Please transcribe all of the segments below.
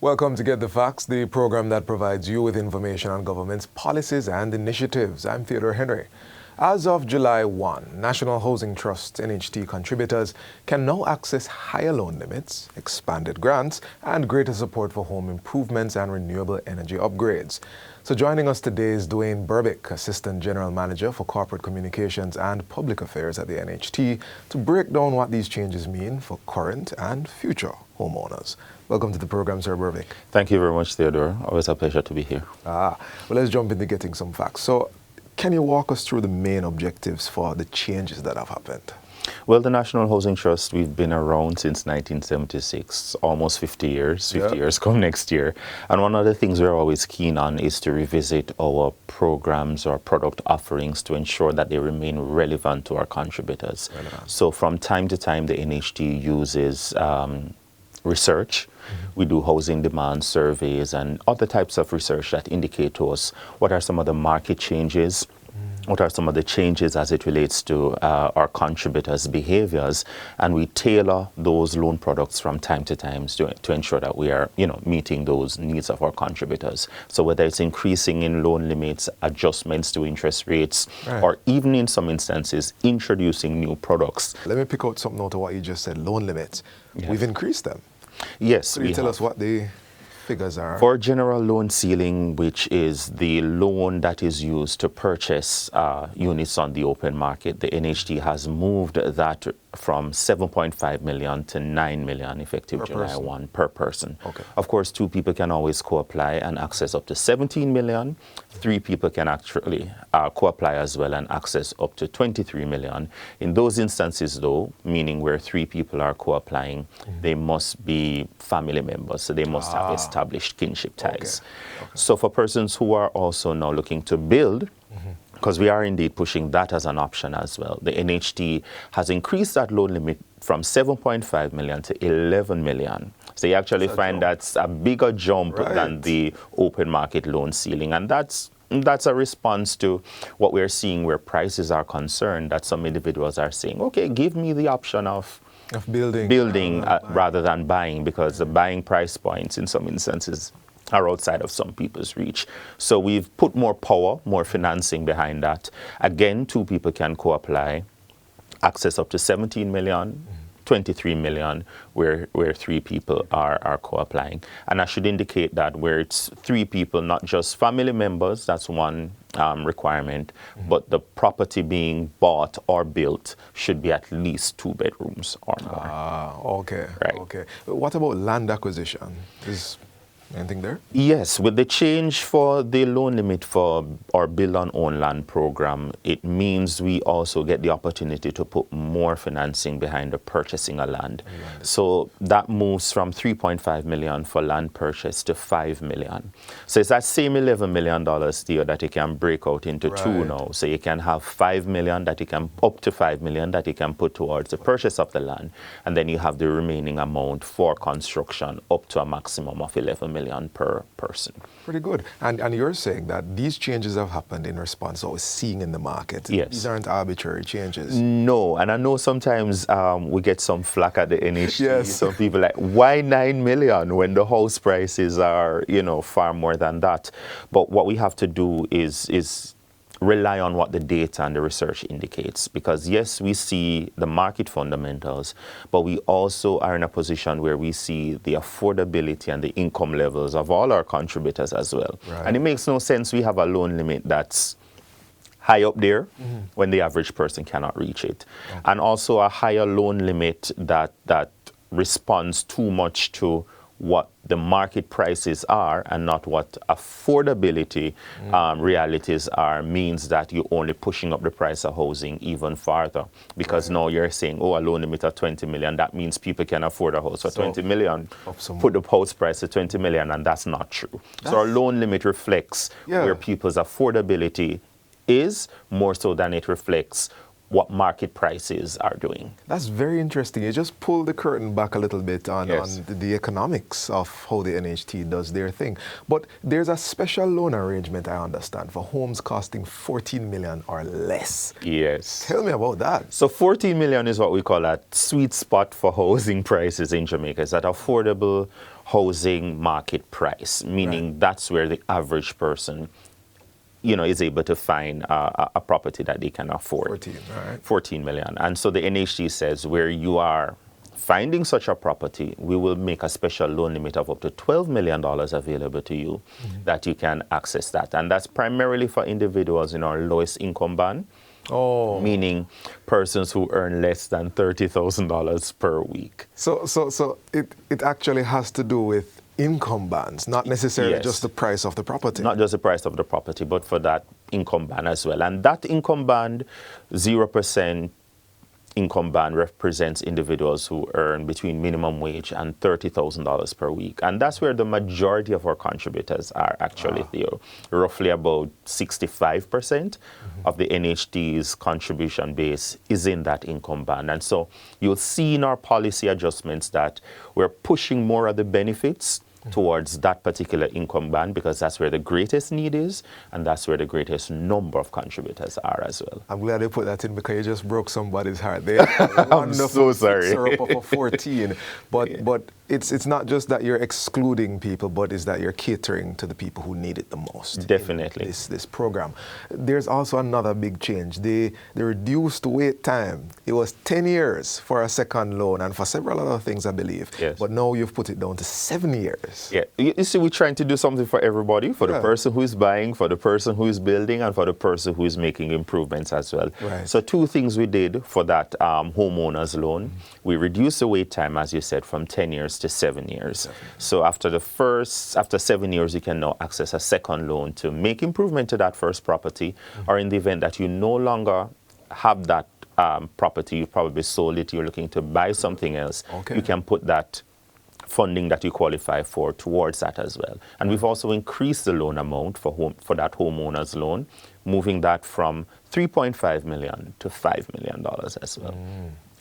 Welcome to Get the Facts, the program that provides you with information on government's policies and initiatives. I'm Theodore Henry. As of July 1, National Housing Trust NHT contributors can now access higher loan limits, expanded grants, and greater support for home improvements and renewable energy upgrades. So joining us today is Dwayne Burbick, Assistant General Manager for Corporate Communications and Public Affairs at the NHT, to break down what these changes mean for current and future homeowners. Welcome to the program, Sir Burbick. Thank you very much, Theodore. Always a pleasure to be here. Well, let's jump into getting some facts. So, can you walk us through the main objectives for the changes that have happened? Well, the National Housing Trust, we've been around since 1976, almost 50 years. 50 years come next year. And one of the things we're always keen on is to revisit our programs or product offerings to ensure that they remain relevant to our contributors. So from time to time, the NHT uses research. We do housing demand surveys and other types of research that indicate to us what are some of the market changes, what are some of the changes as it relates to our contributors' behaviors, and we tailor those loan products from time to time to ensure that we are, meeting those needs of our contributors. So whether it's increasing in loan limits, adjustments to interest rates, or even in some instances, introducing new products. Let me pick out something out of what you just said, loan limits. We've increased them. Yes, Could you tell us what the figures are? For general loan ceiling, which is the loan that is used to purchase units on the open market, the NHT has moved that from 7.5 million to 9 million effective July 1 per person. Okay. Of course, 2 people can always co-apply and access up to 17 million. 3 people can actually co-apply as well and access up to 23 million. In those instances, though, meaning where 3 people are co-applying, they must be family members, so they must have established kinship ties. Okay. So for persons who are also now looking to build, because we are indeed pushing that as an option as well, the NHT has increased that loan limit from 7.5 million to 11 million. So you actually find that's a bigger jump than the open market loan ceiling. And that's a response to what we're seeing where prices are concerned, that some individuals are saying, okay, give me the option of building rather than buying, because the buying price points in some instances are outside of some people's reach. So we've put more power, more financing behind that. Again, 2 people can co-apply, access up to 17 million, 23 million, where 3 people are co-applying. And I should indicate that where it's 3 people, not just family members, that's one requirement, but the property being bought or built should be at least 2 bedrooms or more. Okay. Right. Okay. What about land acquisition? Anything there? Yes, with the change for the loan limit for our Build on Own Land program, it means we also get the opportunity to put more financing behind the purchasing of land. So that moves from 3.5 million for land purchase to 5 million. So it's that same $11 million deal that you can break out into 2 now. So you can have 5 million that you can, up to 5 million that you can put towards the purchase of the land. And then you have the remaining amount for construction up to a maximum of 11 million per person. Pretty good. And you're saying that these changes have happened in response to what we're seeing in the market. Yes. These aren't arbitrary changes. No, and I know sometimes we get some flack at the NHT. Yes. Some people like, why 9 million when the house prices are, far more than that? But what we have to do is rely on what the data and the research indicates, because yes, we see the market fundamentals, but we also are in a position where we see the affordability and the income levels of all our contributors as well. And it makes no sense we have a loan limit that's high up there when the average person cannot reach it. And also a higher loan limit that responds too much to what the market prices are and not what affordability realities are, means that you're only pushing up the price of housing even farther. Because now you're saying, a loan limit of 20 million, that means people can afford a house for 20 million, put the house price to 20 million, and that's not true. So our loan limit reflects where people's affordability is, more so than it reflects what market prices are doing. That's very interesting. You just pulled the curtain back a little bit on, Yes. on the economics of how the NHT does their thing. But there's a special loan arrangement, I understand, for homes costing 14 million or less. Yes. Tell me about that. So 14 million is what we call a sweet spot for housing prices in Jamaica. It's that affordable housing market price, meaning that's where the average person, is able to find a property that they can afford. 14, all right. 14 million. And so the NHT says where you are finding such a property, we will make a special loan limit of up to $12 million available to you that you can access that. And that's primarily for individuals in our lowest income band, meaning persons who earn less than $30,000 per week. So it actually has to do with income bands, not necessarily Yes. just the price of the property. Not just the price of the property, but for that income band as well. And that income band, 0% income band, represents individuals who earn between minimum wage and $30,000 per week. And that's where the majority of our contributors are actually there. Roughly about 65% of the NHT's contribution base is in that income band. And so you'll see in our policy adjustments that we're pushing more of the benefits towards that particular income band because that's where the greatest need is and that's where the greatest number of contributors are as well. I'm glad you put that in because you just broke somebody's heart there. I'm so sorry. Syrup for 14, but it's not just that you're excluding people, but it's that you're catering to the people who need it the most. Definitely. This program. There's also another big change. The reduced wait time. It was 10 years for a second loan and for several other things, I believe. Yes. But now you've put it down to 7 years. Yeah, you see, we're trying to do something for everybody, for the person who is buying, for the person who is building, and for the person who is making improvements as well. Right. So 2 things we did for that homeowner's loan. We reduced the wait time, as you said, from 10 years to 7 years. So after 7 years, you can now access a second loan to make improvement to that first property, or in the event that you no longer have that property, you probably sold it, you're looking to buy something else, you can put that funding that you qualify for towards that as well. And we've also increased the loan amount for that homeowner's loan, moving that from $3.5 million to $5 million as well.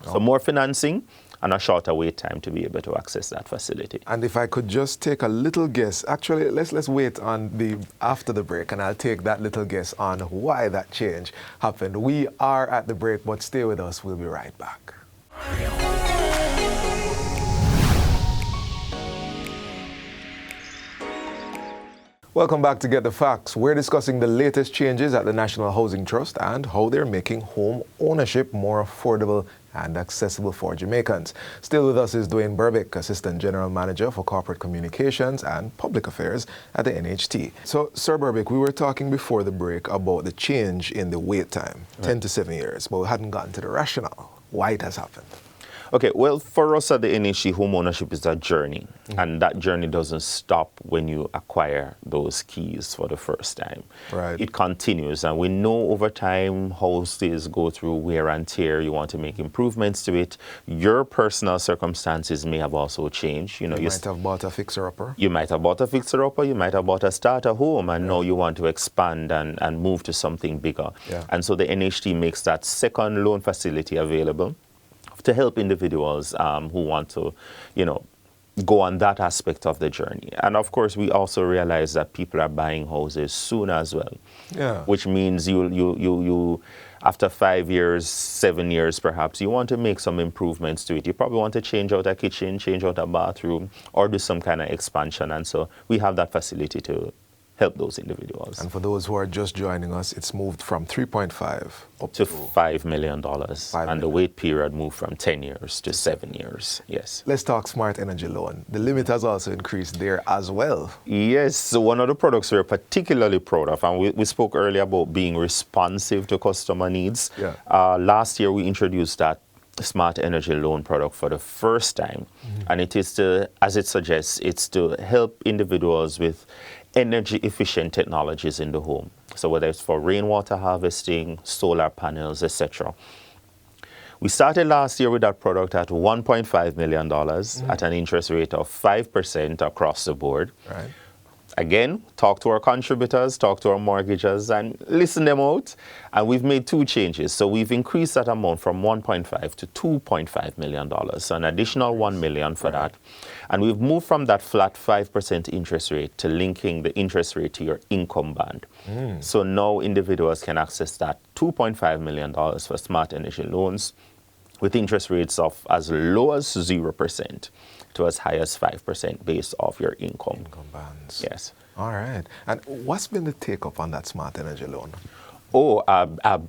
So more financing and a shorter wait time to be able to access that facility. And if I could just take a little guess, actually, let's wait on after the break, and I'll take that little guess on why that change happened. We are at the break, but stay with us. We'll be right back. Welcome back to Get the Facts. We're discussing the latest changes at the National Housing Trust and how they're making home ownership more affordable and accessible for Jamaicans. Still with us is Dwayne Burbick, Assistant General Manager for Corporate Communications and Public Affairs at the NHT. So, Sir Burbick, we were talking before the break about the change in the wait time, 10 to 7 years, but we hadn't gotten to the rationale, why it has happened. Okay, well, for us at the NHT, home ownership is a journey, and that journey doesn't stop when you acquire those keys for the first time. Right. It continues, and we know over time houses go through wear and tear. You want to make improvements to it. Your personal circumstances may have also changed. You might have bought a fixer-upper. You might have bought a fixer-upper. You might have bought a starter home, and now you want to expand and move to something bigger. Yeah. And so the NHT makes that second loan facility available to help individuals who want to, go on that aspect of the journey. And of course, we also realize that people are buying houses soon as well. Yeah. Which means you after 5 years, 7 years perhaps, you want to make some improvements to it. You probably want to change out a kitchen, change out a bathroom, or do some kind of expansion. And so we have that facility to help those individuals. And for those who are just joining us, it's moved from 3.5 up to $5 million. And the wait period moved from 10 years to 7 years. Yes. Let's talk smart energy loan. The limit has also increased there as well. Yes. So one of the products we're particularly proud of, and we spoke earlier about being responsive to customer needs. Yeah. Last year we introduced that smart energy loan product for the first time. And it is to, as it suggests, it's to help individuals with energy efficient technologies in the home. So whether it's for rainwater harvesting, solar panels, etc. We started last year with that product at $1.5 million at an interest rate of 5% across the board. Right. again, talk to our contributors, talk to our mortgagers, and listen them out. And we've made 2 changes. So we've increased that amount from $1.5 to $2.5 million. So an additional $1 million for that. And we've moved from that flat 5% interest rate to linking the interest rate to your income band. So now individuals can access that $2.5 million for smart energy loans with interest rates of as low as 0% to as high as 5% based off your income. Income bands. Yes. All right. And what's been the take-up on that smart energy loan? Oh,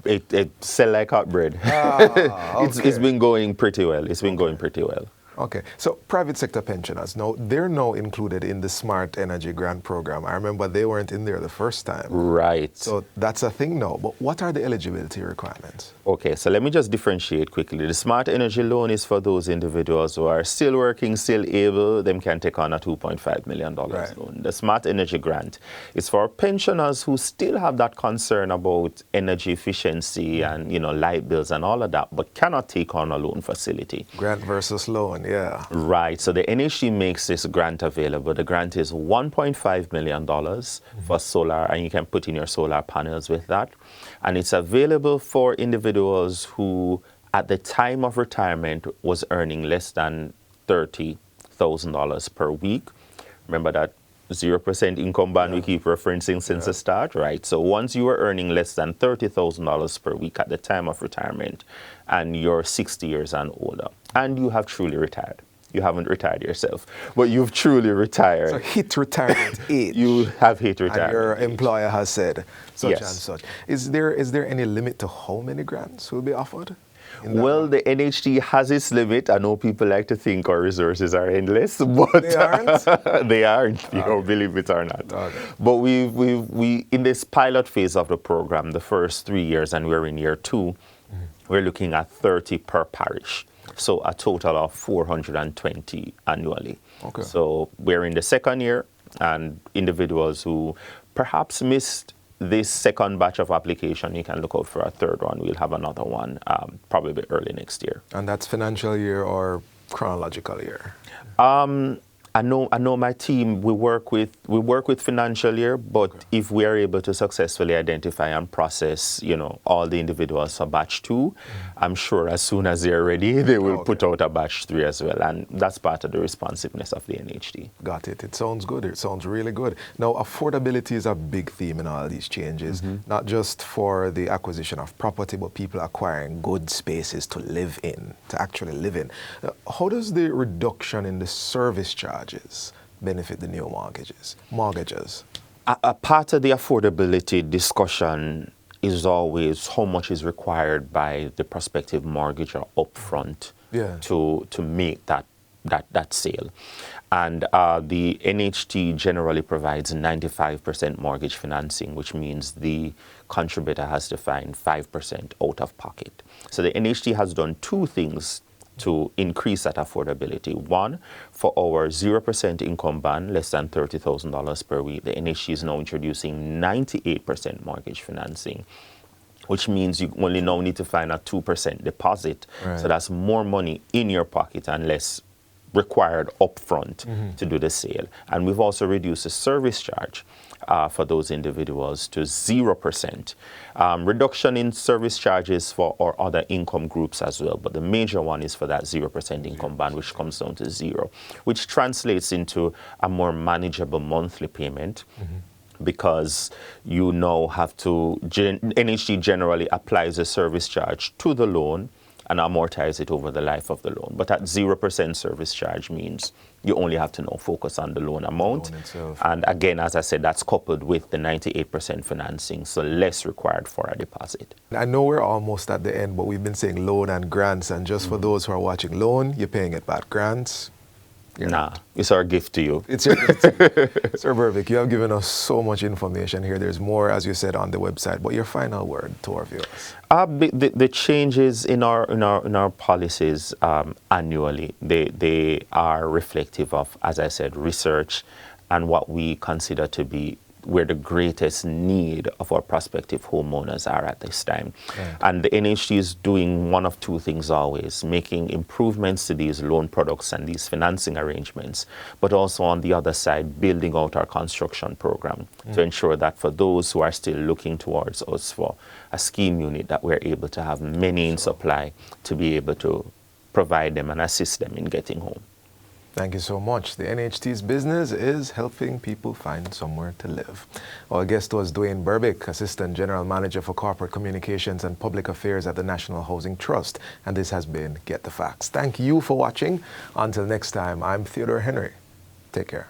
it sell like hot bread. It's been going pretty well. It's been going pretty well. Okay, so private sector pensioners, now they're now included in the Smart Energy Grant Program. I remember they weren't in there the first time. Right. So that's a thing now, but what are the eligibility requirements? Okay, so let me just differentiate quickly. The Smart Energy Loan is for those individuals who are still working, still able, them can take on a $2.5 million loan. The Smart Energy Grant is for pensioners who still have that concern about energy efficiency and, light bills and all of that, but cannot take on a loan facility. Grant versus loan, yeah. Right, so the NHT makes this grant available. The grant is $1.5 million for solar, and you can put in your solar panels with that. And it's available for individuals who, at the time of retirement, was earning less than $30,000 per week. Remember that 0% income band we keep referencing since the start, right? So once you are earning less than $30,000 per week at the time of retirement, and you're 60 years and older, and you have truly retired. You haven't retired yourself, but you've truly retired. So hit retirement age. You have hit retirement and your age. employer has said such Yes. and such. Is there any limit to how many grants will be offered? Well, the NHT has its limit. I know people like to think our resources are endless, but they aren't. They aren't. Believe it or not. Okay. But we in this pilot phase of the program, the first 3 years, and we're in year 2, we're looking at 30 per parish. So a total of 420 annually. Okay. So we're in the second year, and individuals who perhaps missed this second batch of application, you can look out for a third one. We'll have another one probably early next year. And that's financial year or chronological year? I know my team, we work with financial year, but if we are able to successfully identify and process, all the individuals for batch 2, I'm sure as soon as they're ready, they will put out a batch 3 as well. And that's part of the responsiveness of the NHT. Got it. It sounds good. It sounds really good. Now, affordability is a big theme in all these changes, not just for the acquisition of property, but people acquiring good spaces to live in, to actually live in. How does the reduction in the service charges benefit the new mortgages? A part of the affordability discussion is always how much is required by the prospective mortgager upfront to make that sale. And the NHT generally provides 95% mortgage financing, which means the contributor has to find 5% out of pocket. So the NHT has done 2 things to increase that affordability. One, for our 0% income band, less than $30,000 per week, the NHT is now introducing 98% mortgage financing, which means you only now need to find a 2% deposit. Right. So that's more money in your pocket and less required upfront to do the sale. And we've also reduced the service charge for those individuals to 0%. Reduction in service charges for our other income groups as well, but the major one is for that 0% income band, which comes down to 0, which translates into a more manageable monthly payment. Because you now have to, NHT generally applies a service charge to the loan and amortize it over the life of the loan. But at 0% service charge means you only have to now focus on the loan amount. And again, as I said, that's coupled with the 98% financing, so less required for a deposit. I know we're almost at the end, but we've been saying loan and grants, and just for those who are watching, loan, you're paying it back. Grants, nah, it's our gift to you. It's your gift to you. Sir Berwick, you have given us so much information here. There's more, as you said, on the website, but your final word to our viewers. The changes in our policies annually, they are reflective of, as I said, research and what we consider to be where the greatest need of our prospective homeowners are at this time. Right. And the NHT is doing one of two things always, making improvements to these loan products and these financing arrangements, but also on the other side, building out our construction program to ensure that for those who are still looking towards us for a scheme unit, that we're able to have many in supply to be able to provide them and assist them in getting home. Thank you so much. The NHT's business is helping people find somewhere to live. Our guest was Dwayne Berbick, Assistant General Manager for Corporate Communications and Public Affairs at the National Housing Trust. And this has been Get the Facts. Thank you for watching. Until next time, I'm Theodore Henry. Take care.